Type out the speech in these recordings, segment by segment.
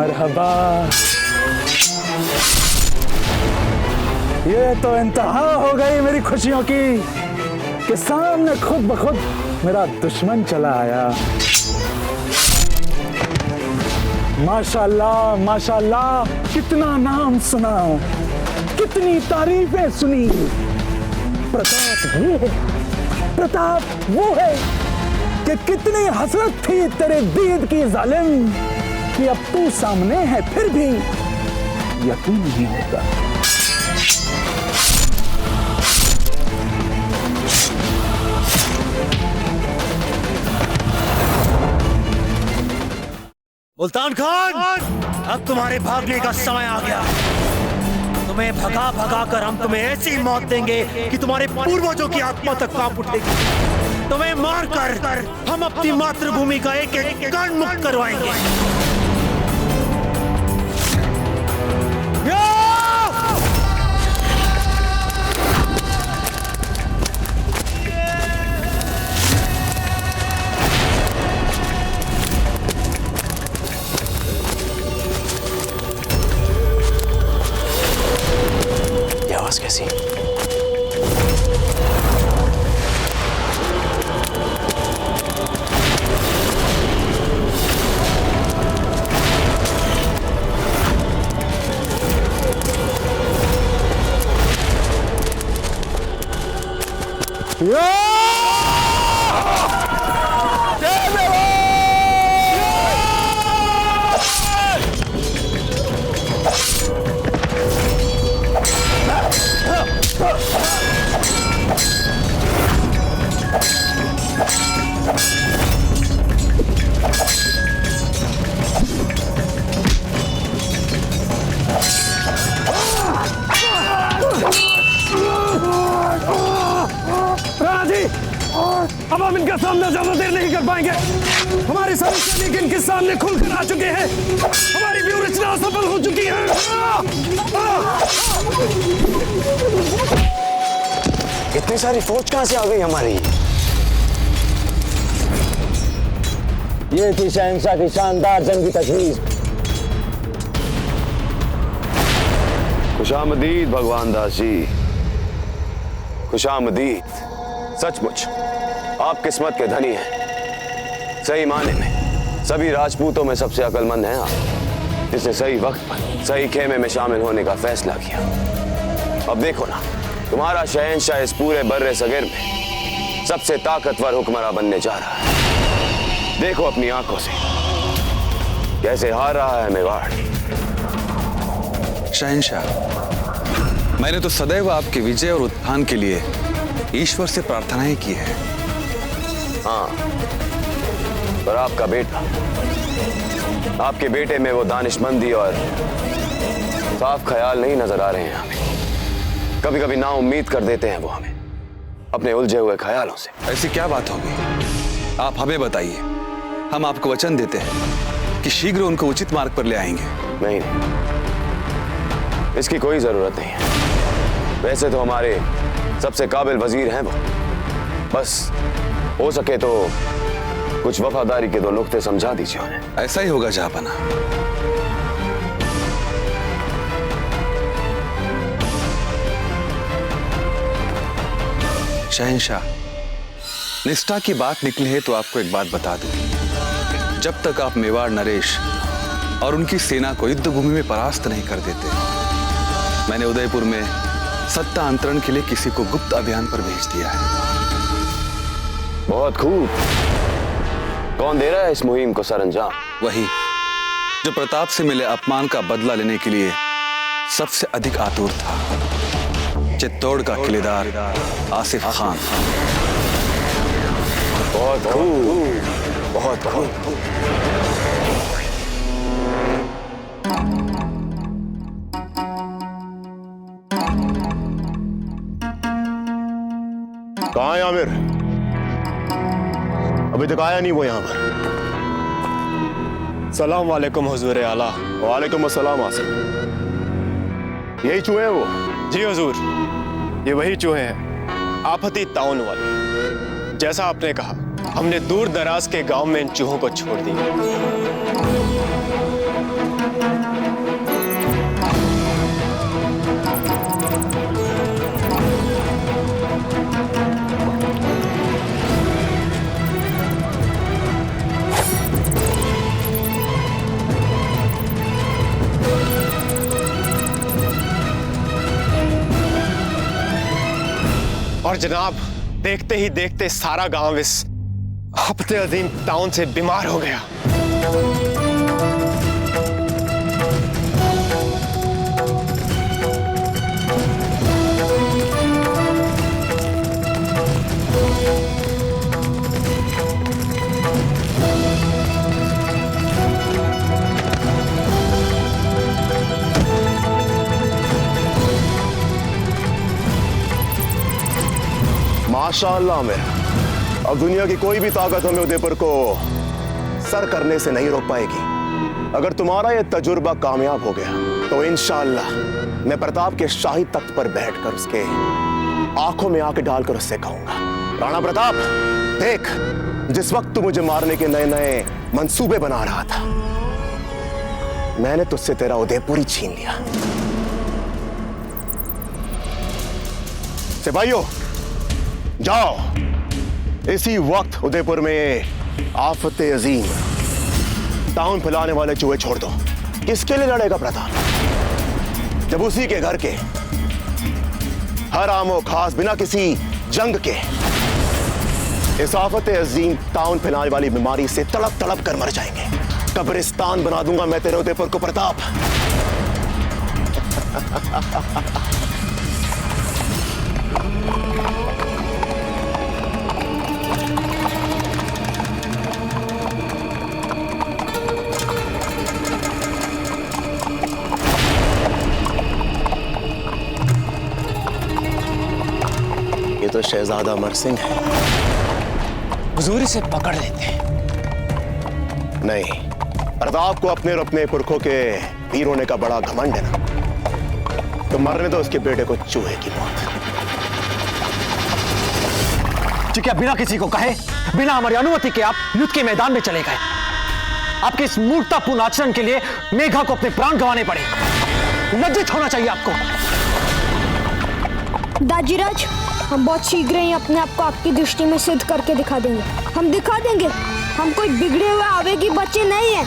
मरहबा। ये तो इंतहा हो गई मेरी खुशियों की कि सामने खुद ब खुद मेरा दुश्मन चला आया। माशाल्लाह माशाल्लाह, कितना नाम सुना, कितनी तारीफें सुनी। प्रताप ये है, प्रताप वो है कि कितनी हसरत थी तेरे दीद की जालिम कि अब तू सामने है फिर भी यकीन नहीं होता। मुल्तान खान, अब तुम्हारे भागने का समय आ गया। तुम्हें भगा भगा कर हम तुम्हें ऐसी मौत देंगे कि तुम्हारे पूर्वजों की आत्मा तक कांप उठेगी। तुम्हें मार कर हम अपनी मातृभूमि का एक एक कण मुक्त करवाएंगे। कैसी अब हम इनका सामना ज्यादा देर नहीं कर पाएंगे। हमारे सभी सैनिक इनके सामने खुलकर आ चुके हैं। हमारी व्यूह रचना सफल हो चुकी है। इतनी सारी फौज कहां से आ गई हमारी? ये थी शहंशाह की शानदार जंग की तजवीज। खुशामदीद भगवान दास जी, खुशामदीद। सचमुच आप किस्मत के धनी हैं। सही माने में सभी राजपूतों में सबसे अक्लमंद हैं आप, जिसने सही वक्त पर सही खेमे में शामिल होने का फैसला किया। अब देखो ना, तुम्हारा शहंशाह इस पूरे बर्रे सगीर में सबसे ताकतवर हुक्मरान बनने जा रहा है। देखो अपनी आंखों से कैसे हार रहा है मेवाड़। शहंशाह, मैंने तो सदैव आपके विजय और उत्थान के लिए ईश्वर से प्रार्थनाएं की है। हाँ, पर आपका बेटा, आपके बेटे में वो दानिशमंदी और साफ ख्याल नहीं नजर आ रहे हैं हमें। कभी कभी ना उम्मीद कर देते हैं वो हमें अपने उलझे हुए ख्यालों से। ऐसी क्या बात होगी, आप हमें बताइए। हम आपको वचन देते हैं कि शीघ्र उनको उचित मार्ग पर ले आएंगे। नहीं, इसकी कोई जरूरत नहीं है। वैसे तो हमारे सबसे काबिल वजीर हैं वो। बस हो सके तो कुछ वफादारी के 2 नुक्ते समझा दीजिए उन्हें। ऐसा ही होगा जहांपना। शहंशाह, निष्ठा की बात निकली है तो आपको एक बात बता दूं। जब तक आप मेवाड़ नरेश और उनकी सेना को युद्ध भूमि में परास्त नहीं कर देते, मैंने उदयपुर में सत्ता अंतरण के लिए किसी को गुप्त अभियान पर भेज दिया है। बहुत खूब। कौन दे रहा है इस मुहिम को सरअंजाम? वही जो प्रताप से मिले अपमान का बदला लेने के लिए सबसे अधिक आतुर था। चित्तौड़ का किलेदार आसिफ खान। बहुत खूब, बहुत खूब। कहाँ है आमिर? अभी तक आया नहीं वो यहाँ पर। सलाम वालेकुम हुजूर आला। वालेकुम अस्सलाम आसिफ। यही चूहे हैं वो? जी हुजूर, ये वही चूहे हैं, आफती ताउन वाले। जैसा आपने कहा, हमने दूर दराज के गांव में इन चूहों को छोड़ दिया। और जनाब, देखते ही देखते सारा गांव इस आफते अजीम ताउन से बीमार हो गया। माशाअल्लाह मेरा, अब दुनिया की कोई भी ताकत हमें उदयपुर को सर करने से नहीं रोक पाएगी। अगर तुम्हारा यह तजुर्बा कामयाब हो गया तो इंशाअल्लाह मैं प्रताप के शाही तख्त पर बैठकर उसके आंखों में आंखें डालकर उससे कहूंगा, राणा प्रताप देख, जिस वक्त तू मुझे मारने के नए नए मंसूबे बना रहा था, मैंने तुझसे तेरा उदयपुर ही छीन लिया। सिपाहियों जाओ, इसी वक्त उदयपुर में आफते अजीम ताउन फैलाने वाले चूहे छोड़ दो। किसके लिए लड़ेगा प्रताप, जब उसी के घर के हर आमो खास बिना किसी जंग के इस आफते अजीम ताउन फैलाने वाली बीमारी से तड़प तड़प कर मर जाएंगे। कब्रिस्तान बना दूंगा मैं तेरे उदयपुर को प्रताप। ये तो शहजादा अमर सिंह है, हुजूर से पकड़ लेते हैं। नहीं, प्रताप को अपने और अपने पुरखों के वीर होने का बड़ा घमंड है ना, तो मरने दो उसके बेटे को चूहे की मौत। क्या बिना किसी को कहे, बिना हमारी अनुमति के आप युद्ध के मैदान में चले गए? आपके इस मूर्खतापूर्ण आचरण के लिए मेघा को अपने प्राण गंवाने पड़े। लज्जित होना चाहिए आपको। दाजीराज, हम बहुत शीघ्र ही अपने आप को आपकी दृष्टि में सिद्ध करके दिखा देंगे। हम दिखा देंगे हम कोई बिगड़े हुए आवेगी बच्चे नहीं हैं।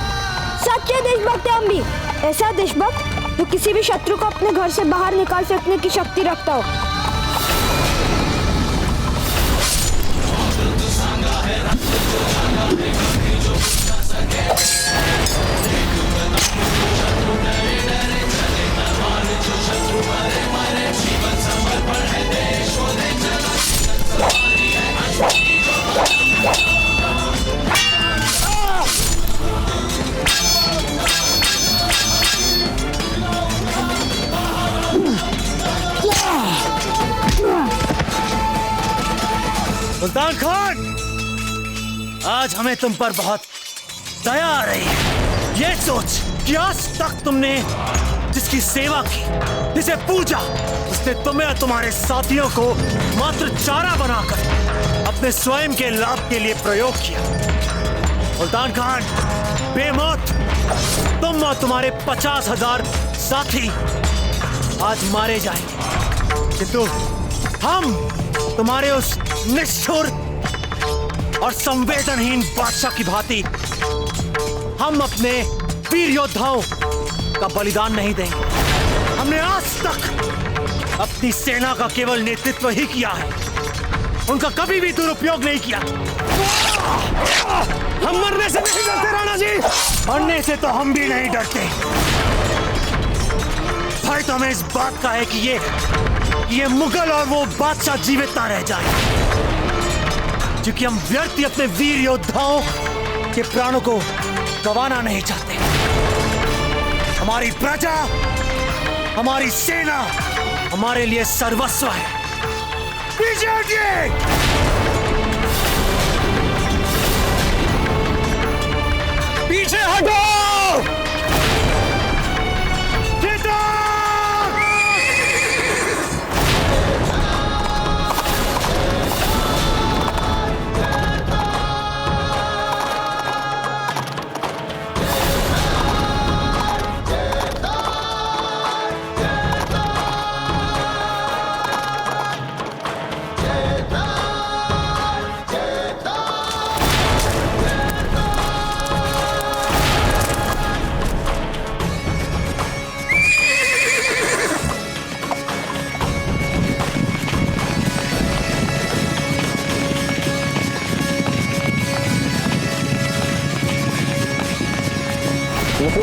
सच्चे देशभक्त हैं हम भी, ऐसा देशभक्त जो किसी भी शत्रु को अपने घर से बाहर निकाल सकने की शक्ति रखता हो। सुल्तान खान, आज हमें तुम पर बहुत दया आ रही है। ये सोच कि आज तक तुमने जिसकी सेवा की, जिसे पूजा, उसने तुम्हें और तुम्हारे साथियों को मात्र चारा बनाकर अपने स्वयं के लाभ के लिए प्रयोग किया। सुल्तान खान, बेमौत तुम और तुम्हारे 50,000 साथी आज मारे जाएंगे, किंतु हम तुम्हारे उस निष्ठुर और संवेदनहीन बादशाह की भांति हम अपने वीर योद्धाओं का बलिदान नहीं देंगे। हमने आज तक अपनी सेना का केवल नेतृत्व ही किया है, उनका कभी भी दुरुपयोग नहीं किया। हम मरने से नहीं डरते राणा जी, मरने से तो हम भी नहीं डरते। भय तो हमें इस बात का है कि ये मुगल और वो बादशाह जीवित ना रह जाए, क्योंकि हम व्यर्थ ही अपने वीर योद्धाओं के प्राणों को गंवाना नहीं चाहते। हमारी प्रजा, हमारी सेना हमारे लिए सर्वस्व है। विजय जी! पीछे हटो!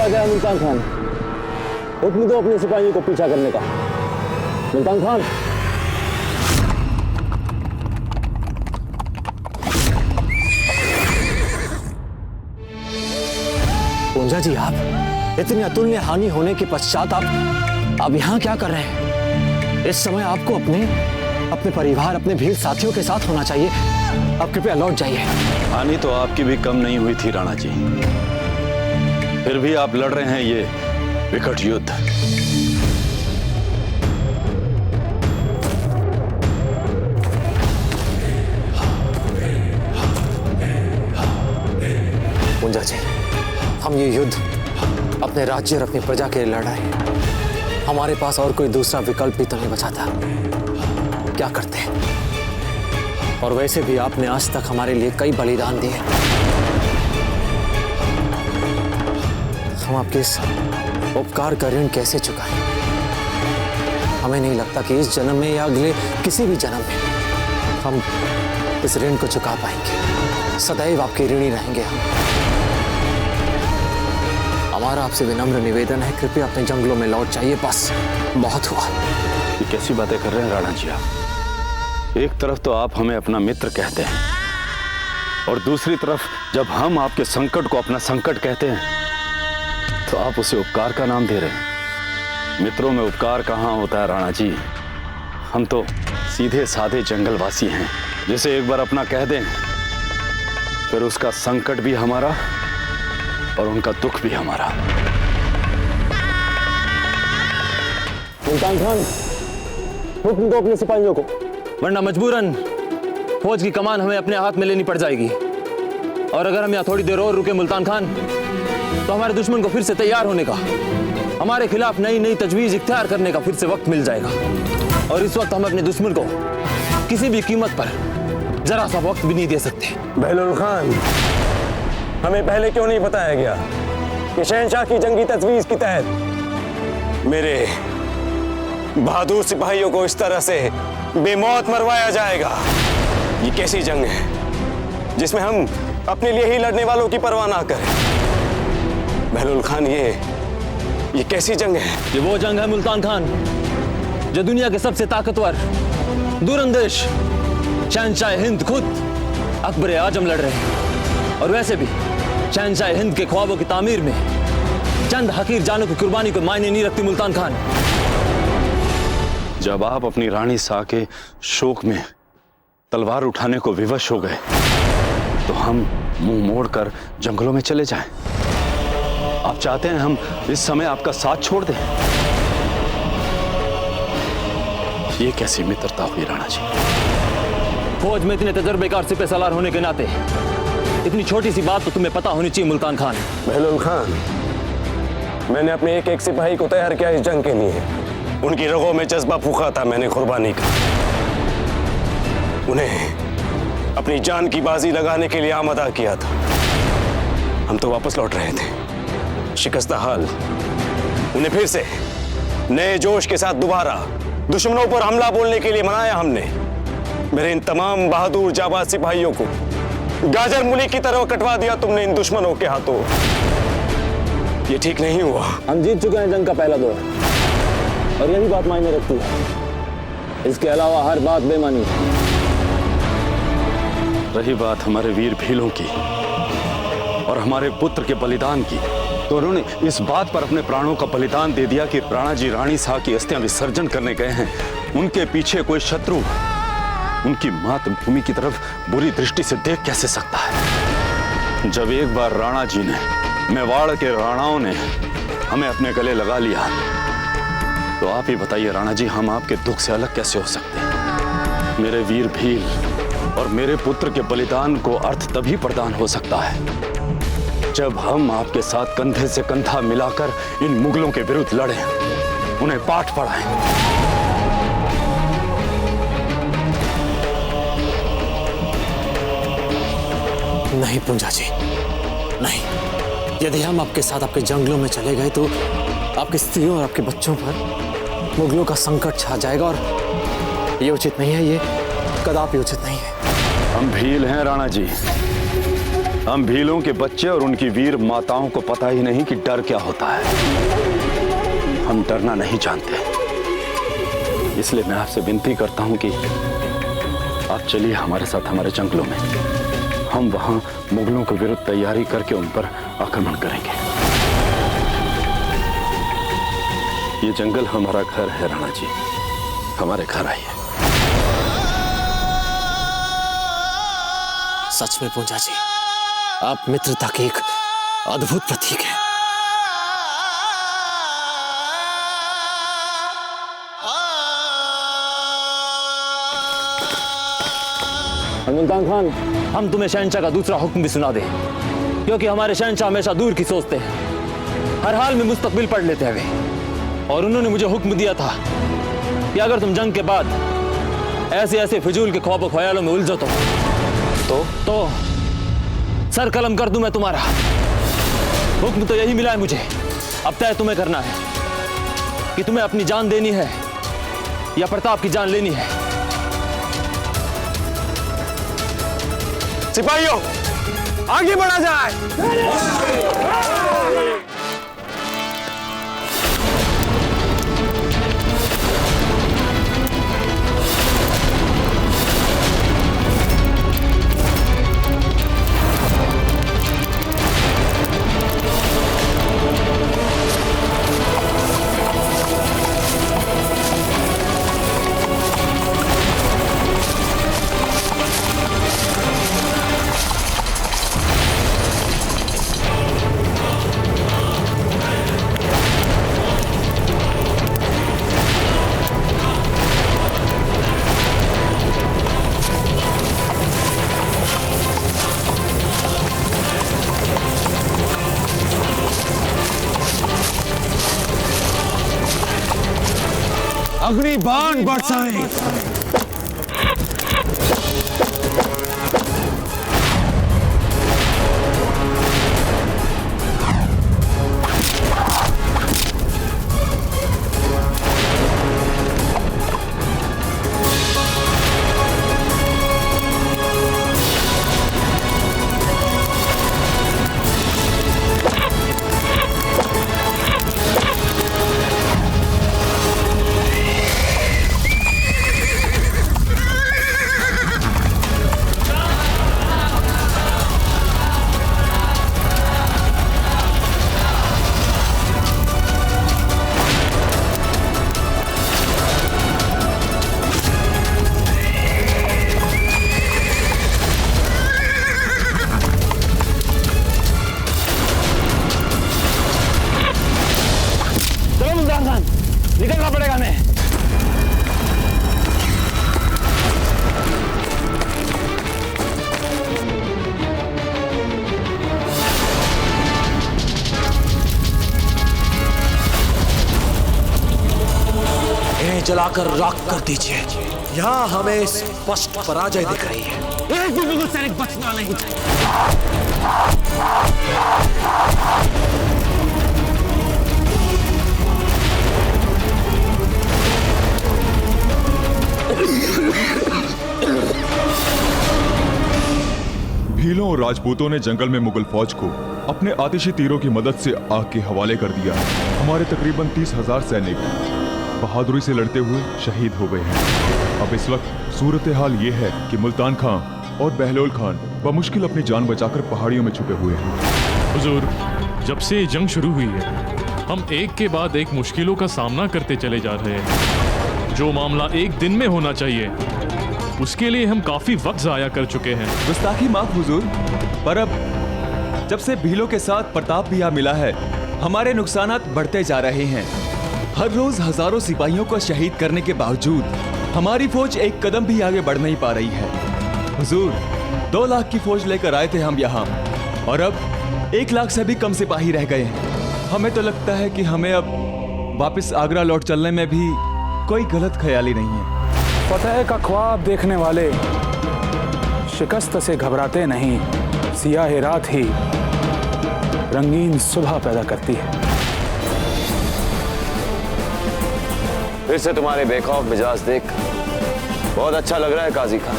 आ गया मुल्तान खान। हुक्म दो अपने सिपाहियों को पीछा करने का। मुल्तान खान। पूंजा जी, आप इतनी अतुल्य हानि होने के पश्चात आप यहाँ क्या कर रहे हैं? इस समय आपको अपने परिवार, अपने भील साथियों के साथ होना चाहिए। आप कृपया लौट जाइए। हानि तो आपकी भी कम नहीं हुई थी राणा जी, फिर भी आप लड़ रहे हैं ये विकट युद्ध। पूंजा जी, हम ये युद्ध अपने राज्य और अपनी प्रजा के लिए लड़ रहे हैं। हमारे पास और कोई दूसरा विकल्प भी तो नहीं बचा था। क्या करते हैं? और वैसे भी आपने आज तक हमारे लिए कई बलिदान दिए। हम आपके इस उपकार का ऋण कैसे चुकाएं? हमें नहीं लगता कि इस जन्म में या अगले किसी भी जन्म में हम इस ऋण को चुका पाएंगे। सदैव आपके ऋणी रहेंगे हम। हमारा आपसे विनम्र निवेदन है, कृपया अपने जंगलों में लौट जाइए। बस बहुत हुआ। ये कैसी बातें कर रहे हैं राणा जी आप? एक तरफ तो आप हमें अपना मित्र कहते हैं और दूसरी तरफ जब हम आपके संकट को अपना संकट कहते हैं तो आप उसे उपकार का नाम दे रहे हैं। मित्रों में उपकार कहाँ होता है राणा जी? हम तो सीधे साधे जंगलवासी हैं, जिसे एक बार अपना कह दें फिर उसका संकट भी हमारा और उनका दुख भी हमारा। मुल्तान खान, हुक्म दो अपने सिपाहियों को, वरना मजबूरन फौज की कमान हमें अपने हाथ में लेनी पड़ जाएगी। और अगर हम यहाँ थोड़ी देर और रुके मुल्तान खान, तो हमारे दुश्मन को फिर से तैयार होने का, हमारे खिलाफ नई नई तजवीज इख्तियार करने का फिर से वक्त मिल जाएगा। और इस वक्त हम अपने दुश्मन को किसी भी कीमत पर जरा सा वक्त भी नहीं दे सकते। बहलोल खान, हमें पहले क्यों नहीं बताया गया कि शहंशाह की जंगी तजवीज के तहत मेरे बहादुर सिपाहियों को इस तरह से बेमौत मरवाया जाएगा? ये कैसी जंग है जिसमें हम अपने लिए ही लड़ने वालों की परवाह ना करें? बहलोल खान, ये कैसी जंग है? ये वो जंग है मुल्तान खान जो दुनिया के सबसे ताकतवर दूरंदेश शहंशाह हिंद खुद अकबर आजम लड़ रहे हैं। और वैसे भी शहंशाह हिंद के ख्वाबों की तामीर में चंद हकीर जानों की कुर्बानी को मायने नहीं रखती मुल्तान खान। जब आप अपनी रानी शाह के शोक में तलवार उठाने को विवश हो गए तो हम मुंह मोड़कर जंगलों में चले जाएं। आप चाहते हैं हम इस समय आपका साथ छोड़ दें? ये कैसी मित्रता हुई राणा जी? फौज में इतने तजर्बेकार सिपह सलार होने के नाते इतनी छोटी सी बात तो तुम्हें पता होनी चाहिए मुल्तान खान। बहलोल खान, मैंने अपने एक एक सिपाही को तैयार किया इस जंग के लिए। उनकी रगों में जज्बा फूका था मैंने कुर्बानी का। उन्हें अपनी जान की बाजी लगाने के लिए आमादा किया था। हम तो वापस लौट रहे थे शिकस्ता हाल। उन्हें फिर से नए जोश के साथ दोबारा दुश्मनों पर हमला बोलने के लिए मनाया हमने। मेरे इन तमाम बहादुर जाबाज सिपाहियों को गाजर मूली की तरह कटवा दिया तुमने इन दुश्मनों के हाथों। ये ठीक नहीं हुआ। हम जीत चुके हैं जंग का पहला दौर और यही बात मायने रखती है। इसके अलावा हर बात बेमानी है। रही बात हमारे वीर भीलों की और हमारे पुत्र के बलिदान की, तो उन्होंने इस बात पर अपने प्राणों का बलिदान दे दिया कि राणा जी रानी शाह की अस्थियां विसर्जन करने गए हैं। उनके पीछे कोई शत्रु उनकी मातृभूमि की तरफ बुरी दृष्टि से देख कैसे सकता है? जब एक बार राणा जी ने, मेवाड़ के राणाओं ने हमें अपने गले लगा लिया तो आप ही बताइए राणा जी, हम आपके दुख से अलग कैसे हो सकते हैं? मेरे वीर भील और मेरे पुत्र के बलिदान को अर्थ तभी प्रदान हो सकता है जब हम आपके साथ कंधे से कंधा मिलाकर इन मुगलों के विरुद्ध लड़ें, उन्हें पाठ पढ़ाएं। नहीं पूंजा जी, नहीं। यदि हम आपके साथ आपके जंगलों में चले गए तो आपकी स्त्रियों और आपके बच्चों पर मुगलों का संकट छा जाएगा और ये उचित नहीं है। ये कदापि उचित नहीं है। हम भील हैं राणा जी, हम भीलों के बच्चे और उनकी वीर माताओं को पता ही नहीं कि डर क्या होता है। हम डरना नहीं जानते, इसलिए मैं आपसे विनती करता हूं कि आप चलिए हमारे साथ हमारे जंगलों में। हम वहां मुगलों के विरुद्ध तैयारी करके उन पर आक्रमण करेंगे। ये जंगल हमारा घर है राणा जी, हमारे घर आइए। सच में पूंजा जी, आप मित्रता के एक अद्भुत प्रतीक हैं। मुल्तान खान, हम तुम्हें शहंशाह का दूसरा हुक्म भी सुना दें, क्योंकि हमारे शहंशाह हमेशा दूर की सोचते हैं, हर हाल में मुस्तकबिल पढ़ लेते हैं वे। और उन्होंने मुझे हुक्म दिया था कि अगर तुम जंग के बाद ऐसे ऐसे फिजूल के ख्वाब ख्यालों में उलझो तो सर कलम कर दूं मैं तुम्हारा। हुक्म तो यही मिला है मुझे, अब तय तुम्हें करना है कि तुम्हें अपनी जान देनी है या प्रताप की जान लेनी है। सिपाहियों, आगे बढ़ा जाए। अग्नि बाण बरसाएं। निकलना पड़ेगा हमें। इन्हें जलाकर राख कर दीजिए। यहाँ हमें स्पष्ट पराजय दिख रही है। एक भी बिल्कुल सैनिक बचना नहीं चाहिए। भीलों और राजपूतों ने जंगल में मुगल फौज को अपने आतिशी तीरों की मदद से आग के हवाले कर दिया। हमारे तकरीबन 30,000 सैनिक बहादुरी से लड़ते हुए शहीद हो गए हैं। अब इस वक्त सूरत हाल ये है कि मुल्तान खां और बहलोल खान बमुश्किल अपनी जान बचाकर पहाड़ियों में छुपे हुए हैं। हुजूर, जब से ये जंग शुरू हुई है, हम एक के बाद एक मुश्किलों का सामना करते चले जा रहे हैं। जो मामला एक दिन में होना चाहिए, उसके लिए हम काफी वक्त जाया कर चुके हैं। गुस्ताखी माफ हुजूर, पर अब जब से भीलों के साथ प्रताप भी यहाँ मिला है, हमारे नुकसानात बढ़ते जा रहे हैं। हर रोज हजारों सिपाहियों को शहीद करने के बावजूद हमारी फौज एक कदम भी आगे बढ़ नहीं पा रही है। हुजूर, 2 लाख की फौज लेकर आए थे हम यहाँ, और अब 1 लाख से भी कम सिपाही रह गए हैं। हमें तो लगता है कि हमें अब वापस आगरा लौट चलने में भी कोई गलत ख्याली नहीं है। फतेह का ख्वाब देखने वाले शिकस्त से घबराते नहीं। सियाह रात ही रंगीन सुबह पैदा करती है। फिर से तुम्हारे बेखौफ मिजाज देख बहुत अच्छा लग रहा है काजी खान।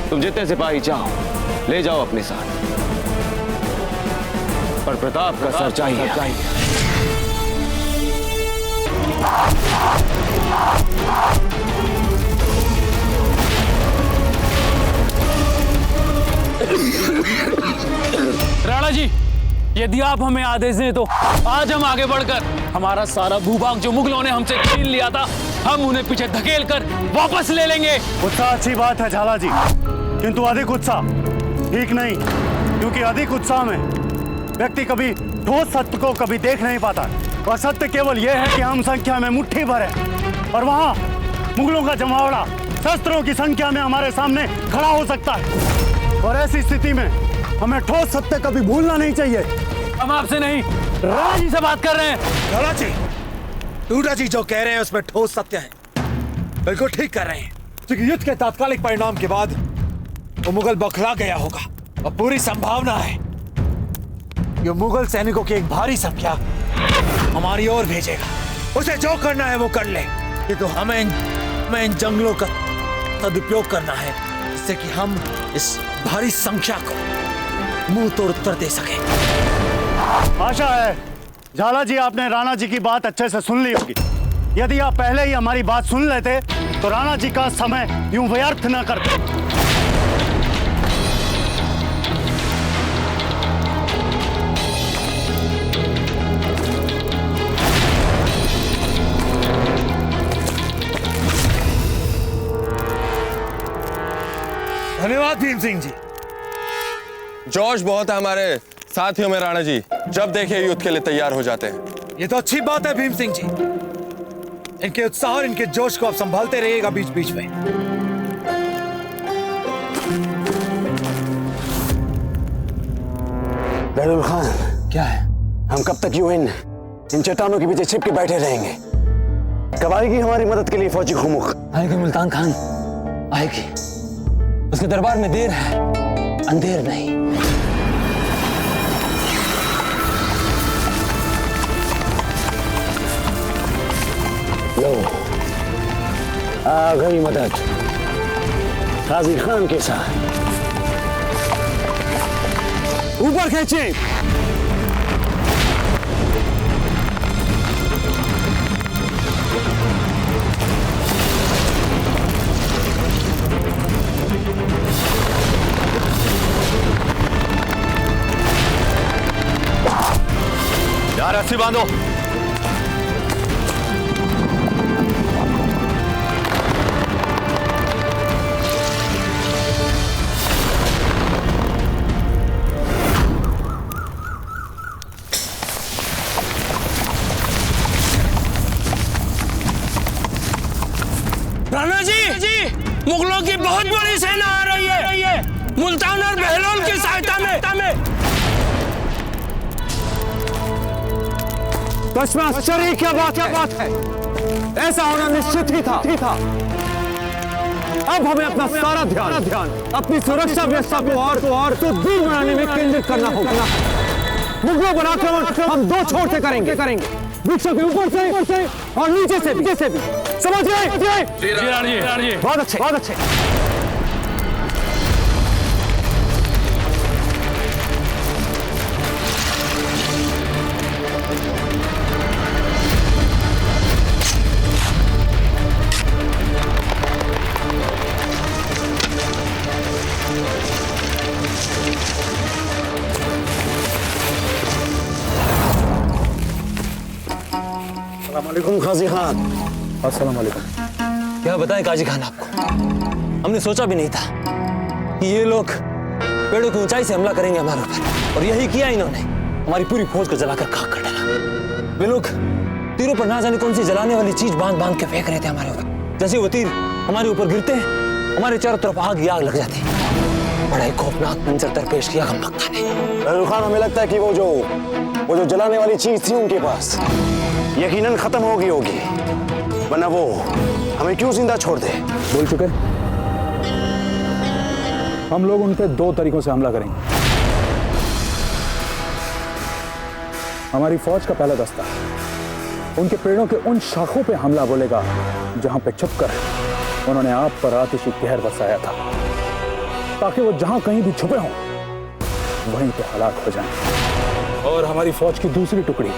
तुम जितने सिपाही चाहो ले जाओ अपने साथ, पर प्रताप का सर चाहिए। राणा जी, यदि आप हमें आदेश दें तो आज हम आगे बढ़कर हमारा सारा भूभाग जो मुगलों ने हमसे छीन लिया था, हम उन्हें पीछे धकेल कर वापस ले लेंगे। उत्साह अच्छी बात है झाला जी, किंतु अधिक उत्साह ठीक नहीं, क्योंकि अधिक उत्साह में व्यक्ति कभी ठोस सत्य को कभी देख नहीं पाता, और सत्य केवल यह है कि हम संख्या में मुट्ठी भर है और वहां मुगलों का जमावड़ा शस्त्रों की संख्या में हमारे सामने खड़ा हो सकता है, और ऐसी स्थिति में हमें ठोस सत्य कभी भूलना नहीं चाहिए। हम आपसे नहीं, राणा जी से बात कर रहे हैं। झाला जी, टूडा जी जो कह रहे हैं उसमें ठोस सत्य है, बिल्कुल ठीक कर रहे हैं। क्योंकि युद्ध के तात्कालिक परिणाम के बाद वो मुगल बौखला गया होगा, और पूरी संभावना है ये मुगल सैनिकों की एक भारी संख्या हमारी ओर भेजेगा। उसे जो करना है वो कर ले, किंतु हमें इन जंगलों का सदुपयोग करना है, जिससे कि हम इस भारी संख्या को मुंह तोड़ उत्तर दे सके। आशा है झाला जी आपने राणा जी की बात अच्छे से सुन ली होगी। यदि आप पहले ही हमारी बात सुन लेते तो राणा जी का समय यूं व्यर्थ न करते। धन्यवाद भीम सिंह जी। जोश बहुत है हमारे साथियों में राणा जी, जब देखे युद्ध के लिए तैयार हो जाते हैं। ये तो अच्छी बात है भीम सिंह जी, इनके उत्साह और इनके जोश को आप संभालते रहिएगा बीच बीच में। बहरुल खान, क्या है? हम कब तक यूं इन चट्टानों के पीछे छिप के बैठे रहेंगे? कब आएगी हमारी मदद के लिए फौजी खुमुख? आएगी मुल्तान खान, आएगी। उसके दरबार में देर है, अंधेर नहीं। लो, आ गई मदद गाजी खान के साथ। ऊपर खींचे। यार रस्सी बांधो। राणा जी, मुगलों की बहुत बड़ी सेना आ रही है मुल्तान और बहलोल की सहायता में। तो इसमें आश्चर्य क्या बात है? ऐसा होना निश्चित ही था। अब हमें अपना सारा ध्यान अपनी सुरक्षा व्यवस्था को और तो दूर बनाने में केंद्रित करना होगा। मुगलों पर आक्रमण हम दो छोर से करेंगे, वृक्षों के ऊपर से और नीचे से भी। समझ गए? जी। बहुत अच्छे। अस्सलामुअलैकुम काजी खान। अस्सलाम वालेकुम। क्या बताएं काजी खान आपको, हमने सोचा भी नहीं था कि ये लोग पेड़ों की ऊंचाई से हमला करेंगे हमारे ऊपर, और यही किया इन्होंने। हमारी पूरी फौज को जलाकर खाक कर डाला। वे लोग तीरों पर ना जाने कौन सी जलाने वाली चीज बांध के फेंक रहे थे हमारे ऊपर। जैसे वो तीर हमारे ऊपर गिरते हमारे चारों तरफ आग ही आग लग जाती। बड़ा ही खौफनाक मंजर दरपेश किया हम मक्का ने। बहरुल खान, हमें लगता है कि वो जो जलाने वाली चीज थी उनके पास यकीनन खत्म होगी, वरना वो हमें क्यों जिंदा छोड़ दे? बोल चुके। हम लोग उन पे दो तरीकों से हमला करेंगे। हमारी फौज का पहला दस्ता उनके पेड़ों के उन शाखों पे हमला बोलेगा जहां पे छुपकर उन्होंने आप पर आतिशी कहर बसाया था, ताकि वो जहां कहीं भी छुपे हों वहीं पे हलाक हो जाएं। और हमारी फौज की दूसरी टुकड़ी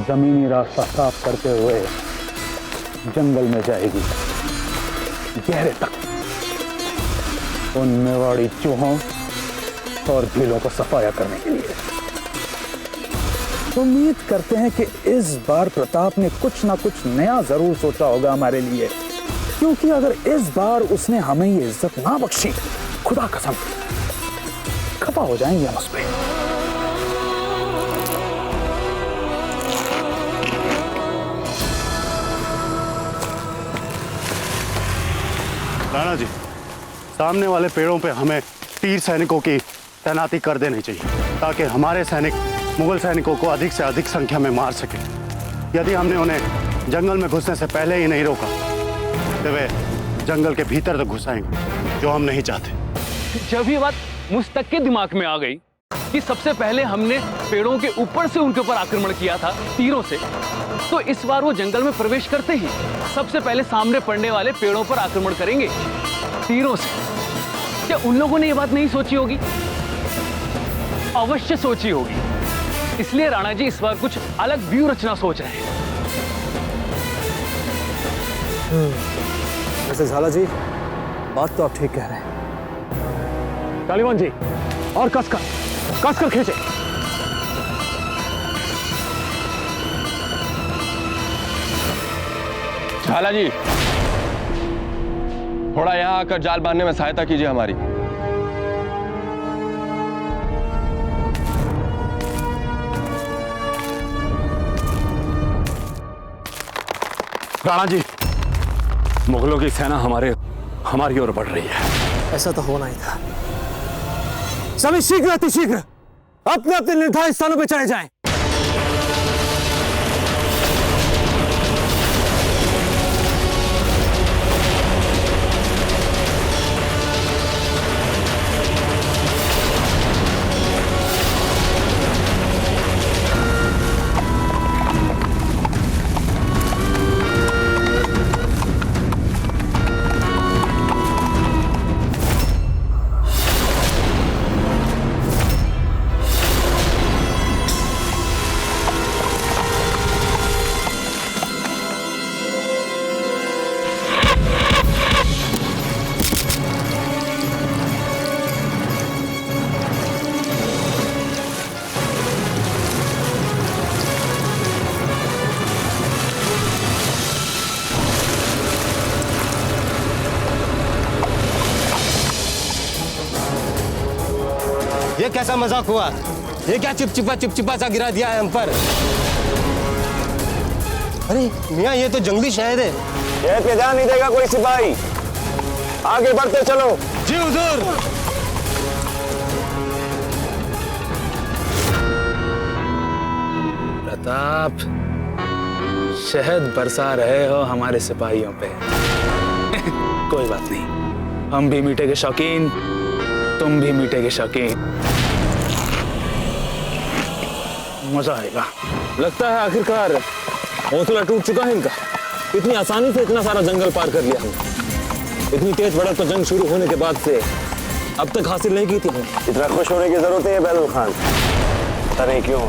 जमीनी रास्ता साफ करते हुए जंगल में जाएगी, गहरे तक, उन मेवाड़ी चूहों और भीलों को सफाया करने के लिए। उम्मीद करते हैं कि इस बार प्रताप ने कुछ ना कुछ नया जरूर सोचा होगा हमारे लिए, क्योंकि अगर इस बार उसने हमें ये इज्जत ना बख्शी, खुदा कसम खफा हो जाएंगे हम उस पर। राणा जी, सामने वाले पेड़ों पे हमें तीर सैनिकों की तैनाती कर देनी चाहिए, ताकि हमारे सैनिक मुगल सैनिकों को अधिक से अधिक संख्या में मार सके। यदि हमने उन्हें जंगल में घुसने से पहले ही नहीं रोका तो वे जंगल के भीतर तक घुस आएंगे, जो हम नहीं चाहते। जब ये बात मुस्तक के दिमाग में आ गई कि सबसे पहले हमने पेड़ों के ऊपर से उनके ऊपर आक्रमण किया था तीरों से, तो इस बार वो जंगल में प्रवेश करते ही सबसे पहले सामने पड़ने वाले पेड़ों पर आक्रमण करेंगे तीरों से। क्या उन लोगों ने ये बात नहीं सोची होगी? अवश्य सोची होगी। इसलिए राणा जी इस बार कुछ अलग व्यू रचना सोच रहे हैं। वैसे झाला जी, बात तो आप ठीक कह रहे हैं। कालीवान जी, और कसकर खींचे। झाला जी, थोड़ा यहाँ आकर जाल बांधने में सहायता कीजिए हमारी। राणा जी, मुगलों की सेना हमारी ओर बढ़ रही है। ऐसा तो होना ही था। सभी शीघ्र अतिशीघ्र अपने अपने निर्धारित स्थानों पर चले जाएं। ये कैसा मजाक हुआ? ये क्या चिपचिपा सा गिरा दिया है हम पर? अरे मियाँ, ये तो जंगली शहद है। शहद पे ध्यान नहीं देगा कोई सिपाही। आगे बढ़ते चलो। जी हुजूर। प्रताप, शहद बरसा रहे हो हमारे सिपाहियों पे। कोई बात नहीं, हम भी मीठे के शौकीन, तुम भी मीठे के शौकीन। मजा आएगा। लगता है आखिरकार हौसला टूट चुका है इनका। इतनी आसानी से इतना सारा जंगल पार कर लिया हमने। इतनी तेज बढ़त तो जंग शुरू होने के बाद से अब तक हासिल नहीं की थी। इतना खुश होने की जरूरत है बैरुल खान। अरे क्यों,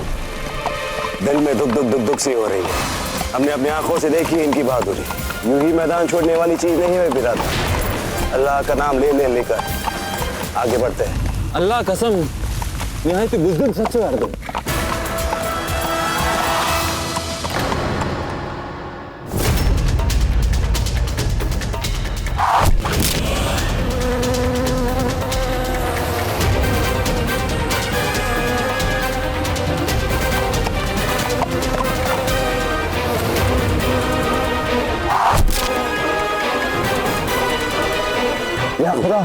दिल में दुख सी हो रही है। हमने अपनी आंखों से देखी इनकी बहादुरी। यूं ही मैदान छोड़ने वाली चीज नहीं है बिरादर। अल्लाह का नाम लेकर आगे बढ़ते हैं। अल्लाह कसम, यहाँ पे बुजुर्ग सच्चे कर दो। या खुदा,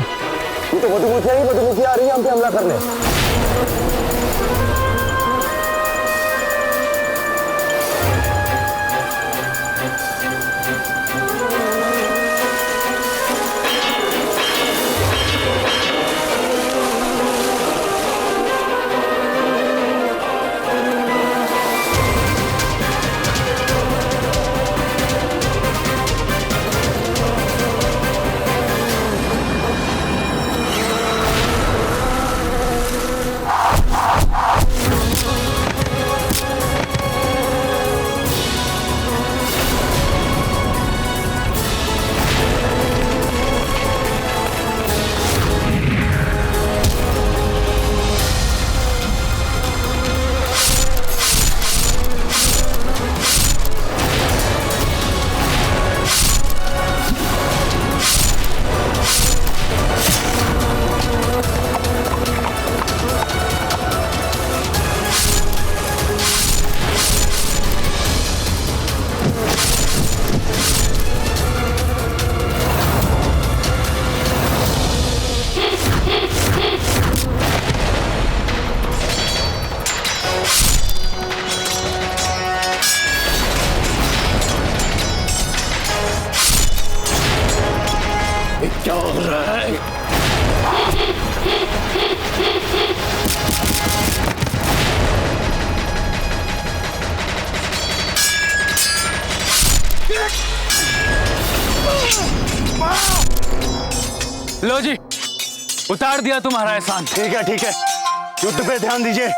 ये तो मधुमक्खियां आ रही है हम पे हमला करने। देखिए। लो जी, उतार दिया तुम्हारा एहसान। ठीक है, युद्ध पे ध्यान दीजिए।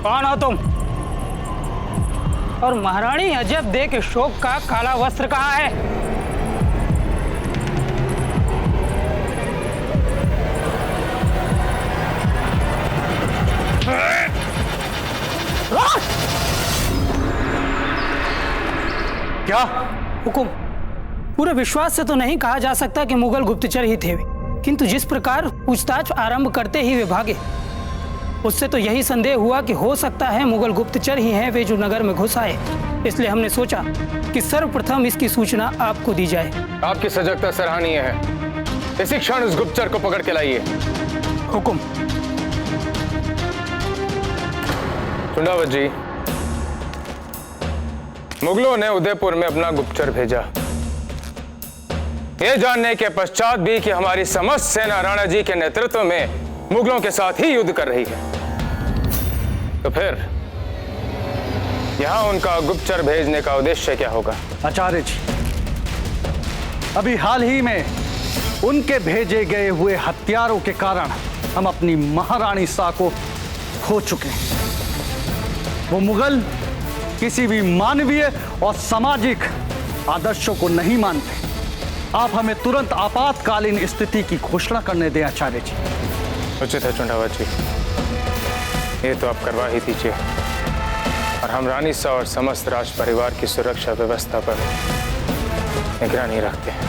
कौन हो तुम? और महारानी अजब देख शोक का काला वस्त्र कहाँ है? क्या हुकुम? पूरे विश्वास से तो नहीं कहा जा सकता कि मुगल गुप्तचर ही थे, किंतु जिस प्रकार पूछताछ आरंभ करते ही वे भागे, उससे तो यही संदेह हुआ कि हो सकता है मुगल गुप्तचर ही हैं वे जो नगर में घुस आए। इसलिए हमने सोचा कि सर्वप्रथम इसकी सूचना आपको दी जाए। आपकी सजगता सराहनीय है। इसी क्षण उस गुप्तचर को पकड़ के लाइए। हुकुम। चुंडावत जी, मुगलों ने उदयपुर में अपना गुप्तचर भेजा, यह जानने के पश्चात भी कि हमारी समस्त सेना राणा जी के नेतृत्व में मुगलों के साथ ही युद्ध कर रही है। तो फिर यहां उनका गुप्तचर भेजने का उद्देश्य क्या होगा? आचार्य जी, अभी हाल ही में उनके भेजे गए हुए हथियारों के कारण हम अपनी महारानी सा को खो चुके हैं। वो मुगल किसी भी मानवीय और सामाजिक आदर्शों को नहीं मानते। आप हमें तुरंत आपातकालीन स्थिति की घोषणा करने दें आचार्य जी। उचित है चुंडावत जी, ये तो आप करवा ही दीजिए और हम रानी सा और समस्त राज परिवार की सुरक्षा व्यवस्था पर निगरानी रखते हैं।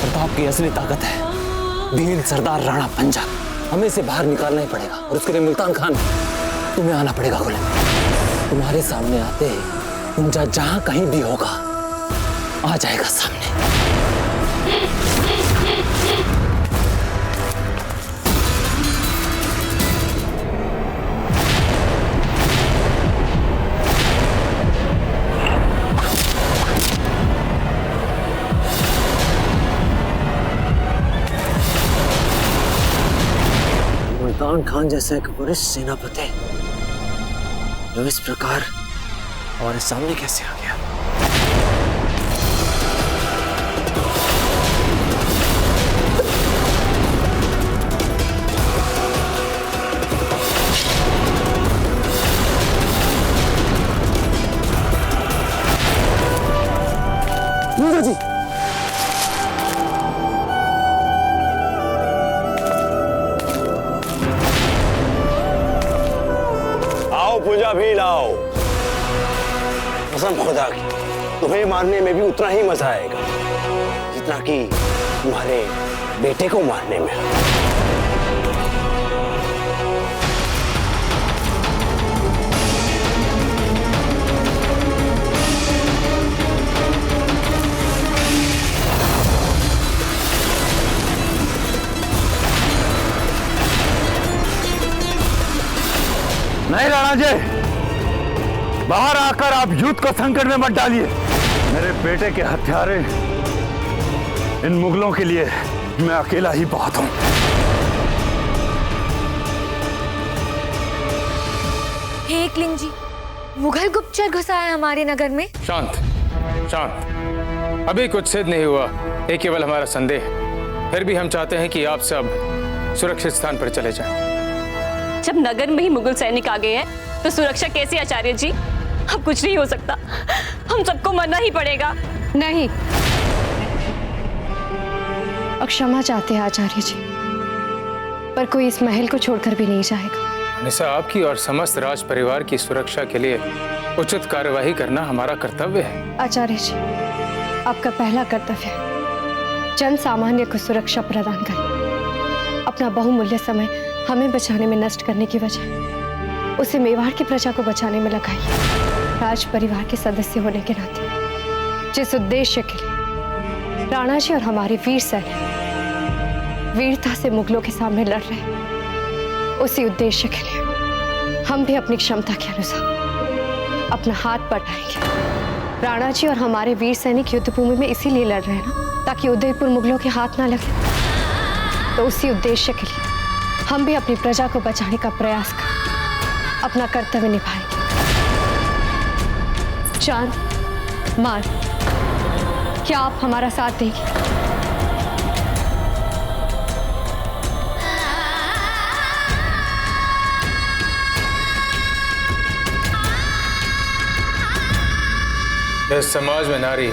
प्रताप की असली ताकत है वीर सरदार राणा पंजा। हमें इसे बाहर निकालना ही पड़ेगा और उसके लिए मुल्तान खान तुम्हें आना पड़ेगा। गुलाम, तुम्हारे सामने आते ही पंजा जहां कहीं भी होगा आ जाएगा सामने। मुल्तान खान जैसा एक वरिष्ठ सेनापति जो इस प्रकार हमारे सामने कैसे आ गया? जी आओ, पूजा भी लाओ। कसम खुदा की, तुम्हें मारने में भी उतना ही मजा आएगा जितना कि तुम्हारे बेटे को मारने में। नहीं राणा जी, बाहर आकर आप युद्ध को संकट में मत डालिए। मेरे बेटे के हत्यारे इन मुगलों के लिए मैं अकेला ही बहुत हूं। हे एकलिंग जी, मुगल गुप्तचर घुसा है हमारे नगर में। शांत शांत, अभी कुछ सिद्ध नहीं हुआ, ये केवल हमारा संदेह है। फिर भी हम चाहते हैं कि आप सब सुरक्षित स्थान पर चले जाएं। जब नगर में ही मुगल सैनिक आ गए हैं तो सुरक्षा कैसी आचार्य जी? अब कुछ नहीं हो सकता, हम सबको मरना ही पड़ेगा। नहीं, और क्षमा चाहते हैं आचार्य जी, पर कोई इस महल को छोड़कर भी नहीं जाएगा। निशा, आपकी और समस्त राज परिवार की सुरक्षा के लिए उचित कार्यवाही करना हमारा कर्तव्य है। आचार्य जी, आपका पहला कर्तव्य जन सामान्य को सुरक्षा प्रदान करें। अपना बहुमूल्य समय हमें बचाने में नष्ट करने की वजह उसे मेवाड़ की प्रजा को बचाने में लगाई। राज परिवार के सदस्य होने के नाते जिस उद्देश्य के लिए राणा जी और हमारे वीर सैनिक वीरता से मुगलों के सामने लड़ रहे हैं, उसी उद्देश्य के लिए हम भी अपनी क्षमता के अनुसार अपना हाथ बटाएंगे। राणा जी और हमारे वीर सैनिक युद्ध भूमि में इसीलिए लड़ रहे हैं ना, ताकि उदयपुर मुगलों के हाथ ना लगे। तो उसी उद्देश्य के लिए हम भी अपनी प्रजा को बचाने का प्रयास कर अपना कर्तव्य निभाएंगे। चांद, मार, क्या आप हमारा साथ देंगे? इस समाज में नारी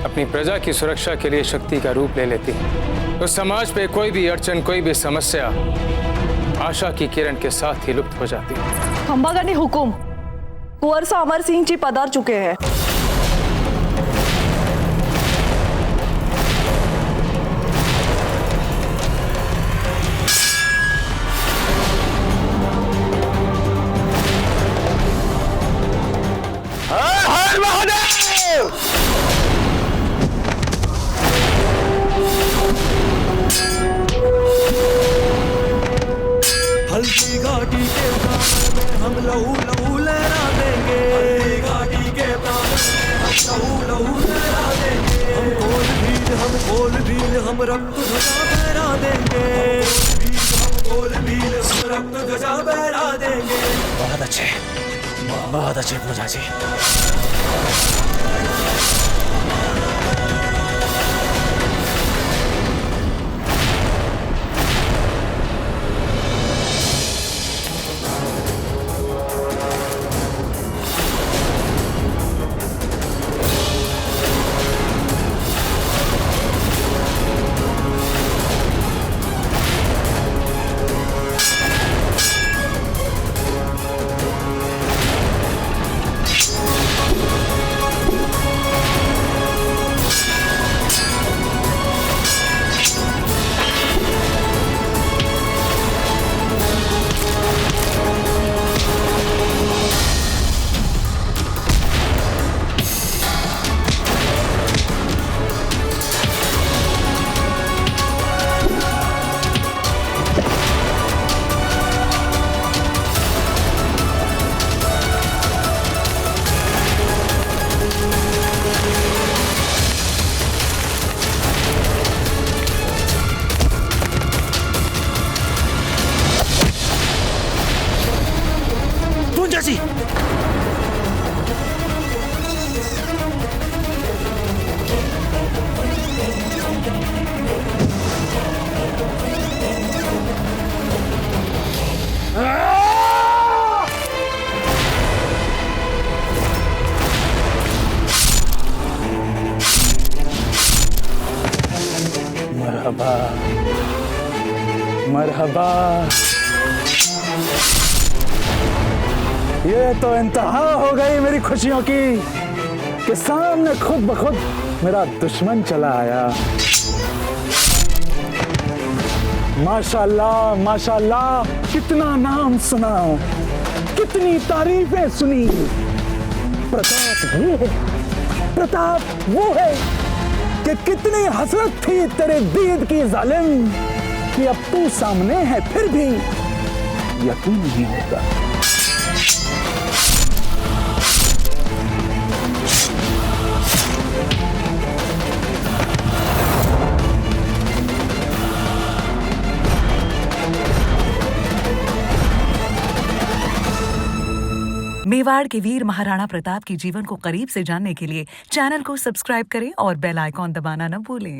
अपनी प्रजा की सुरक्षा के लिए शक्ति का रूप ले लेती है, तो समाज पे कोई भी अड़चन, कोई भी समस्या आशा की किरण के साथ ही लुप्त हो जाती है। खंबागनी हुकुम कुंवर सा अमर सिंह जी पधार चुके हैं। हर महादेव! हल्दी घाटी के प्राण में हम लहू लहू लहरा देंगे। हल्दी घाटी के प्राण में हम लहू लहू लहरा देंगे। हम गोल भील हम रक्त ध्वजा फहरा देंगे। हम गोल भील हम रक्त ध्वजा फहरा देंगे। बहुत अच्छे पूजा जी। जी मरहबा मरहबा। ये तो इंतहा हो गई मेरी खुशियों की कि सामने खुद ब खुद मेरा दुश्मन चला आया। माशाल्लाह माशाल्लाह, कितना नाम सुना, कितनी तारीफें सुनी। प्रताप ये है, प्रताप वो है कि कितनी हसरत थी तेरे दीद की जालिम कि अब तू सामने है फिर भी यकीन नहीं होता। मेवाड़ के वीर महाराणा प्रताप के जीवन को करीब से जानने के लिए चैनल को सब्सक्राइब करें और बेल आइकॉन दबाना न भूलें।